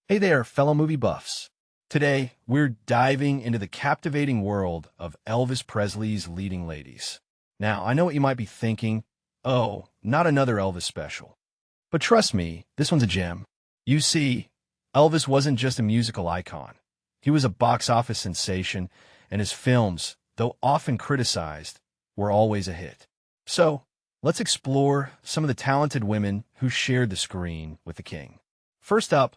Hey there, fellow movie buffs. Today, we're diving into the captivating world of Elvis Presley's leading ladies. Now, I know what you might be thinking. Oh, not another Elvis special. But trust me, this one's a gem. You see, Elvis wasn't just a musical icon. He was a box office sensation, and his films, though often criticized, were always a hit. So, let's explore some of the talented women who shared the screen with the king. First up,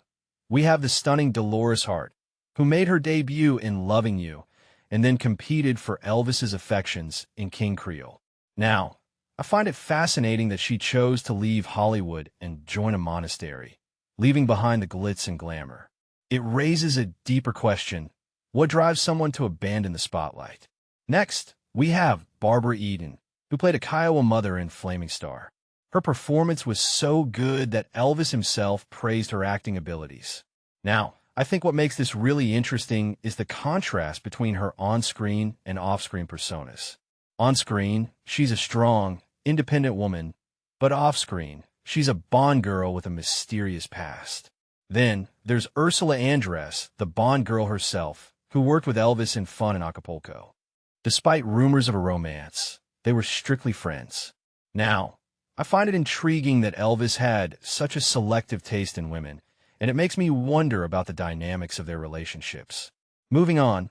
we have the stunning Dolores Hart, who made her debut in Loving You and then competed for Elvis's affections in King Creole. Now, I find it fascinating that she chose to leave Hollywood and join a monastery, leaving behind the glitz and glamour. It raises a deeper question: what drives someone to abandon the spotlight? Next, we have Barbara Eden, who played a Kiowa mother in Flaming Star. Her performance was so good that Elvis himself praised her acting abilities. Now, I think what makes this really interesting is the contrast between her on-screen and off-screen personas. On-screen, she's a strong, independent woman, but off-screen, she's a Bond girl with a mysterious past. Then, there's Ursula Andress, the Bond girl herself, who worked with Elvis in Fun in Acapulco. Despite rumors of a romance, they were strictly friends. Now, I find it intriguing that Elvis had such a selective taste in women, and it makes me wonder about the dynamics of their relationships. Moving on,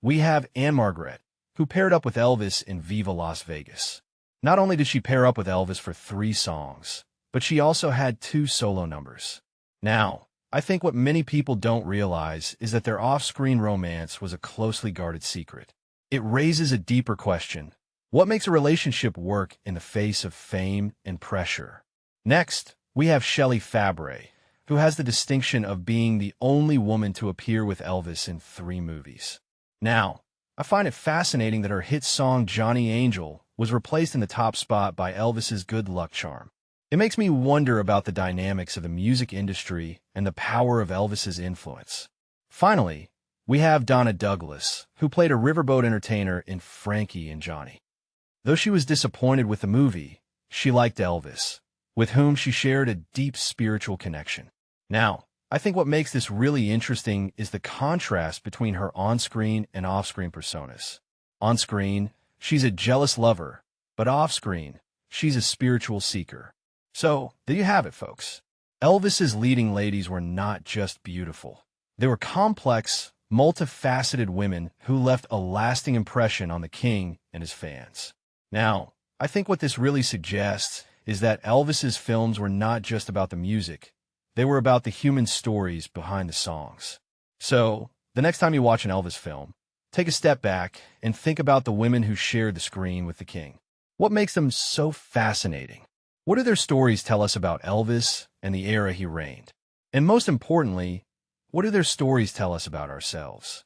we have Ann-Margret, who paired up with Elvis in Viva Las Vegas. Not only did she pair up with Elvis for 3 songs, but she also had 2 solo numbers. Now, I think what many people don't realize is that their off-screen romance was a closely guarded secret. It raises a deeper question: what makes a relationship work in the face of fame and pressure? Next, we have Shelley Fabares, who has the distinction of being the only woman to appear with Elvis in 3 movies. Now, I find it fascinating that her hit song Johnny Angel was replaced in the top spot by Elvis's Good Luck Charm. It makes me wonder about the dynamics of the music industry and the power of Elvis's influence. Finally, we have Donna Douglas, who played a riverboat entertainer in Frankie and Johnny. Though she was disappointed with the movie, she liked Elvis, with whom she shared a deep spiritual connection. Now, I think what makes this really interesting is the contrast between her on-screen and off-screen personas. On-screen, she's a jealous lover, but off-screen, she's a spiritual seeker. So, there you have it, folks. Elvis's leading ladies were not just beautiful. They were complex, multifaceted women who left a lasting impression on the king and his fans. Now, I think what this really suggests is that Elvis's films were not just about the music. They were about the human stories behind the songs. So, the next time you watch an Elvis film, take a step back and think about the women who shared the screen with the king. What makes them so fascinating? What do their stories tell us about Elvis and the era he reigned? And most importantly, what do their stories tell us about ourselves?